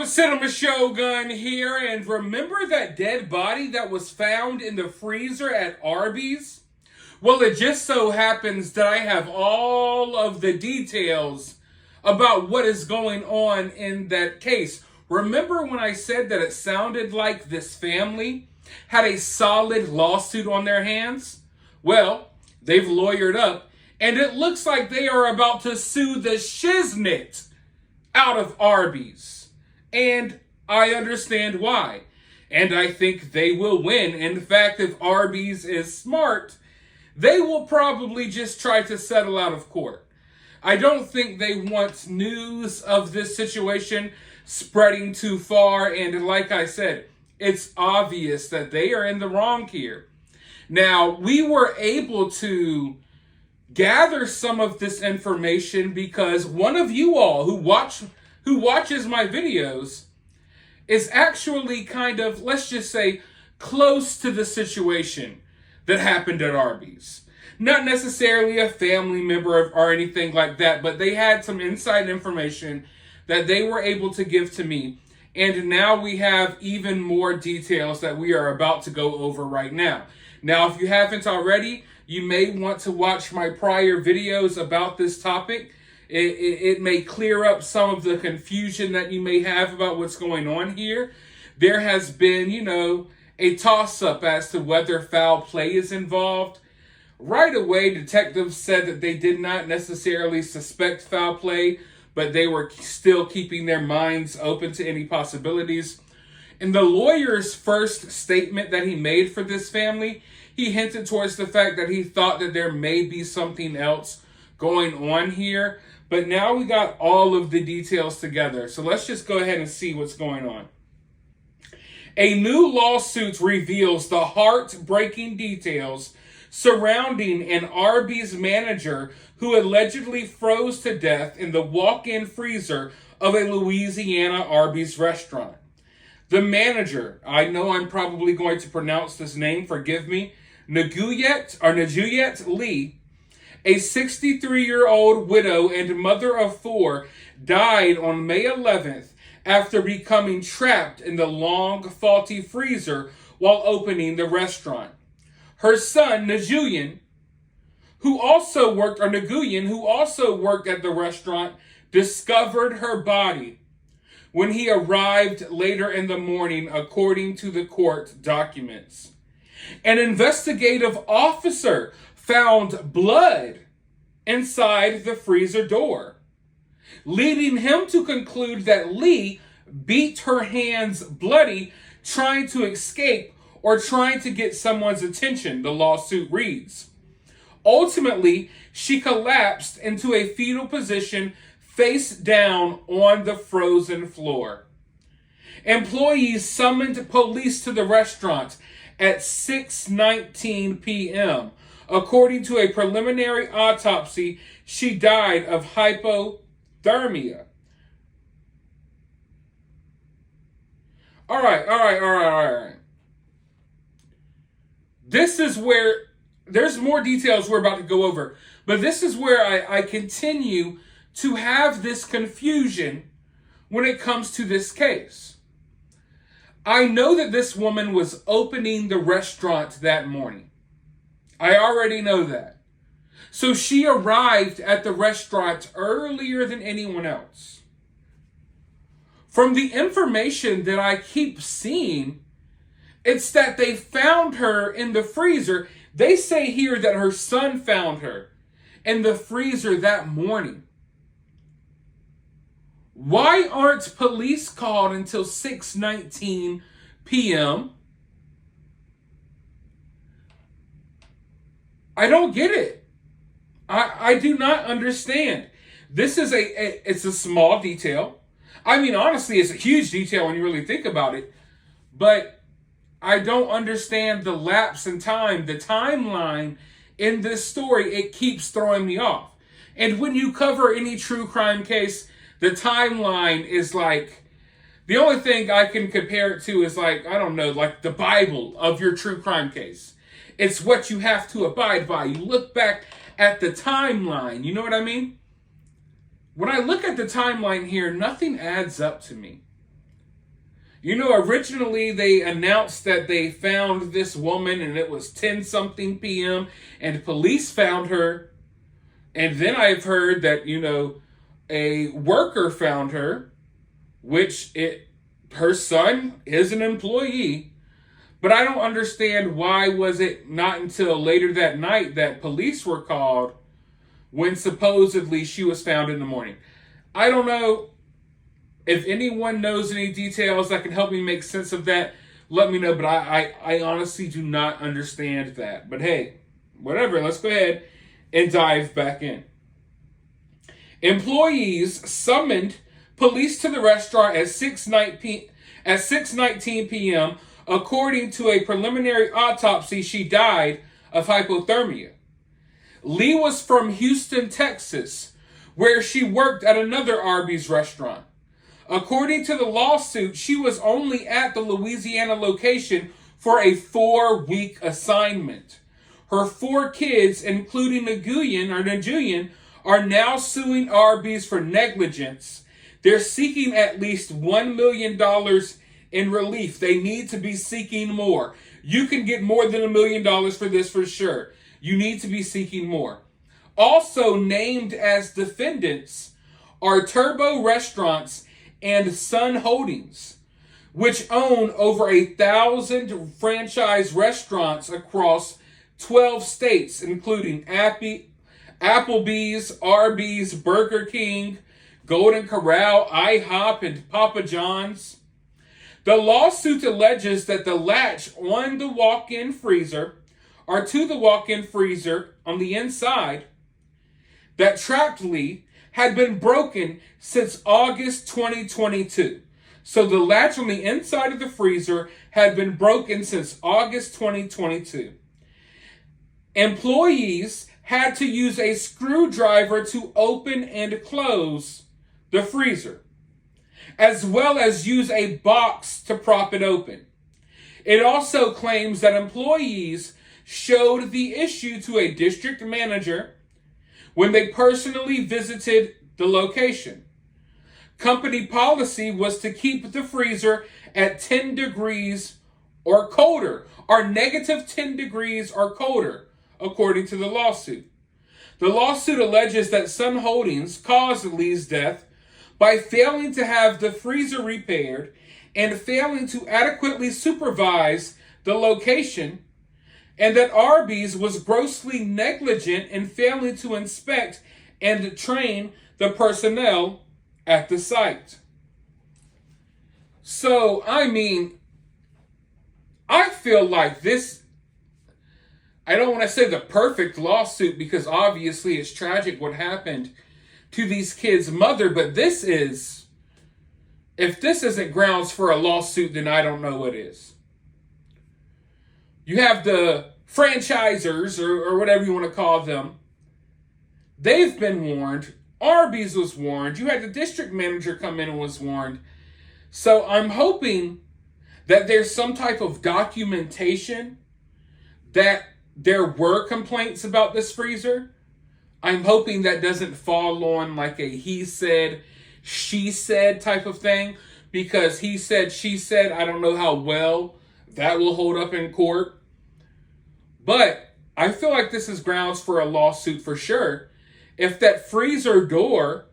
up? It's Cinema Shogun here, and remember that dead body that was found in the freezer at Arby's? Well, it just so happens that I have all of the details about what is going on in that case. Remember when I said that it sounded like this family had a solid lawsuit on their hands? Well, they've lawyered up, and it looks like they are about to sue the shiznit out of Arby's. And I understand why. And I think they will win. In fact, if Arby's is smart, they will probably just try to settle out of court. I don't think they want news of this situation spreading too far. And like I said, it's obvious that they are in the wrong here. Now, we were able to gather some of this information because one of you all who watches my videos is actually kind of, let's just say, close to the situation that happened at Arby's. Not necessarily a family member or anything like that, but they had some inside information that they were able to give to me. And now we have even more details that we are about to go over right now. Now, if you haven't already, you may want to watch my prior videos about this topic. It may clear up some of the confusion that you may have about what's going on here. There has been, a toss-up as to whether foul play is involved. Right away, detectives said that they did not necessarily suspect foul play, but they were still keeping their minds open to any possibilities. In the lawyer's first statement that he made for this family, he hinted towards the fact that he thought that there may be something else going on here. But now we got all of the details together. So let's just go ahead and see what's going on. A new lawsuit reveals the heartbreaking details surrounding an Arby's manager who allegedly froze to death in the walk-in freezer of a Louisiana Arby's restaurant. The manager, I know I'm probably going to pronounce this name, forgive me, Najuyet Lee, a 63-year-old widow and mother of four, died on May 11th after becoming trapped in the long, faulty freezer while opening the restaurant. Her son, Nguyen, who also worked at the restaurant, discovered her body when he arrived later in the morning, according to the court documents. An investigative officer found blood inside the freezer door, leading him to conclude that Lee beat her hands bloody trying to escape or trying to get someone's attention, the lawsuit reads. Ultimately, she collapsed into a fetal position face down on the frozen floor. Employees summoned police to the restaurant at 6:19 p.m. According to a preliminary autopsy, she died of hypothermia. All right. This is where there's more details we're about to go over, but this is where I continue to have this confusion when it comes to this case. I know that this woman was opening the restaurant that morning. I already know that. So she arrived at the restaurant earlier than anyone else. From the information that I keep seeing, it's that they found her in the freezer. They say here that her son found her in the freezer that morning. Why aren't police called until 6:19 p.m.? I don't get it. I do not understand. This is it's a small detail. I mean, honestly, it's a huge detail when you really think about it. But I don't understand the lapse in time, the timeline in this story. It keeps throwing me off. And when you cover any true crime case, the timeline is like, the only thing I can compare it to is like, I don't know, like the Bible of your true crime case. It's what you have to abide by. You look back at the timeline. You know what I mean? When I look at the timeline here, nothing adds up to me. You know, originally they announced that they found this woman and it was 10 something p.m. and police found her. And then I've heard that, a worker found her, her son is an employee. But I don't understand why was it not until later that night that police were called when supposedly she was found in the morning. I don't know. If anyone knows any details that can help me make sense of that, let me know. But I honestly do not understand that. But hey, whatever. Let's go ahead and dive back in. Employees summoned police to the restaurant at 6:19 p.m. According to a preliminary autopsy, she died of hypothermia. Lee was from Houston, Texas, where she worked at another Arby's restaurant. According to the lawsuit, she was only at the Louisiana location for a 4-week assignment. Her 4 kids, including Naguyan, are now suing Arby's for negligence. They're seeking at least $1 million in relief. They need to be seeking more. You can get more than $1 million for this for sure. You need to be seeking more. Also named as defendants are Turbo Restaurants and Sun Holdings, which own over 1,000 franchise restaurants across 12 states, including Applebee's, Arby's, Burger King, Golden Corral, IHOP, and Papa John's. The lawsuit alleges that the latch on the walk-in freezer, or to the walk-in freezer on the inside, that trapped Lee had been broken since August 2022. So the latch on the inside of the freezer had been broken since August 2022. Employees had to use a screwdriver to open and close the freezer, as well as use a box to prop it open. It also claims that employees showed the issue to a district manager when they personally visited the location. Company policy was to keep the freezer at 10 degrees or colder, or negative 10 degrees or colder, according to the lawsuit. The lawsuit alleges that Sun Holdings caused Lee's death by failing to have the freezer repaired and failing to adequately supervise the location, and that Arby's was grossly negligent in failing to inspect and train the personnel at the site. So, I feel like this, I don't want to say the perfect lawsuit because obviously it's tragic what happened to these kids' mother, but if this isn't grounds for a lawsuit, then I don't know what is. You have the franchisors, or whatever you want to call them. They've been warned. Arby's was warned. You had the district manager come in and was warned. So I'm hoping that there's some type of documentation that there were complaints about this freezer. I'm hoping that doesn't fall on like a he said, she said type of thing. Because he said, she said, I don't know how well that will hold up in court. But I feel like this is grounds for a lawsuit for sure. If that freezer door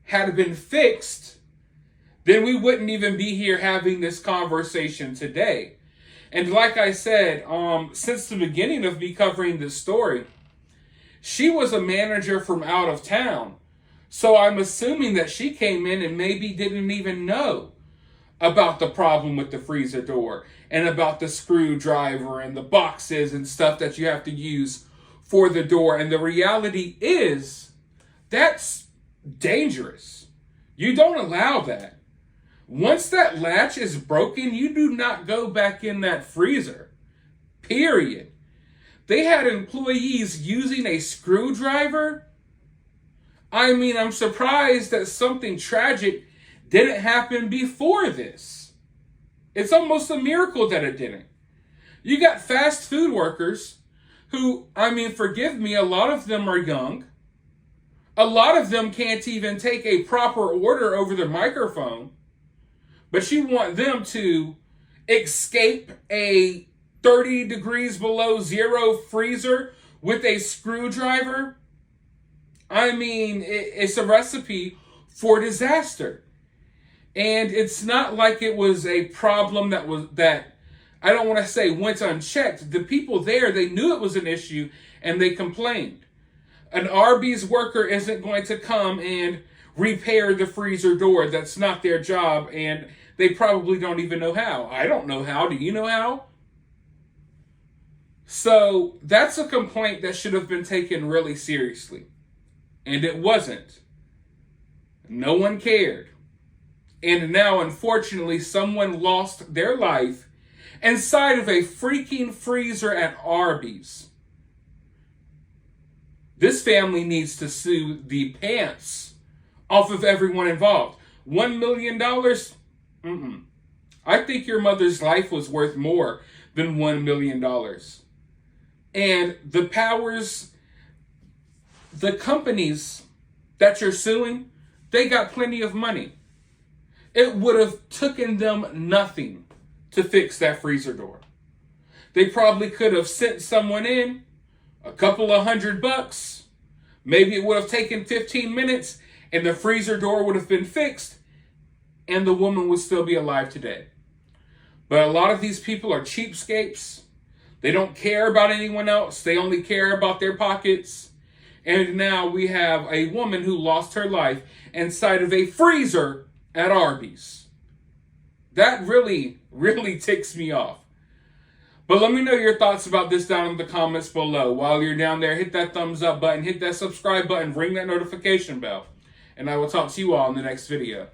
had been fixed, then we wouldn't even be here having this conversation today. And like I said, since the beginning of me covering this story, she was a manager from out of town. So I'm assuming that she came in and maybe didn't even know about the problem with the freezer door and about the screwdriver and the boxes and stuff that you have to use for the door. And the reality is, that's dangerous. You don't allow that. Once that latch is broken, you do not go back in that freezer. Period. They had employees using a screwdriver. I'm surprised that something tragic didn't happen before this. It's almost a miracle that it didn't. You got fast food workers who, forgive me, a lot of them are young. A lot of them can't even take a proper order over the microphone. But you want them to escape a 30 degrees below zero freezer with a screwdriver? I mean, it's a recipe for disaster. And it's not like it was a problem that I don't want to say went unchecked. The people there, they knew it was an issue and they complained. An Arby's worker isn't going to come and repair the freezer door. That's not their job, and they probably don't even know how. I don't know how. Do you know how? So that's a complaint that should have been taken really seriously. And it wasn't. No one cared. And now, unfortunately, someone lost their life inside of a freaking freezer at Arby's. This family needs to sue the pants off of everyone involved. $1 million? I think your mother's life was worth more than $1 million. And the companies that you're suing, they got plenty of money. It would have taken them nothing to fix that freezer door. They probably could have sent someone in, a couple of $100. Maybe it would have taken 15 minutes and the freezer door would have been fixed and the woman would still be alive today. But a lot of these people are cheapskates. They don't care about anyone else. They only care about their pockets. And now we have a woman who lost her life inside of a freezer at Arby's. That really, really ticks me off. But let me know your thoughts about this down in the comments below. While you're down there, hit that thumbs up button, hit that subscribe button, ring that notification bell. And I will talk to you all in the next video.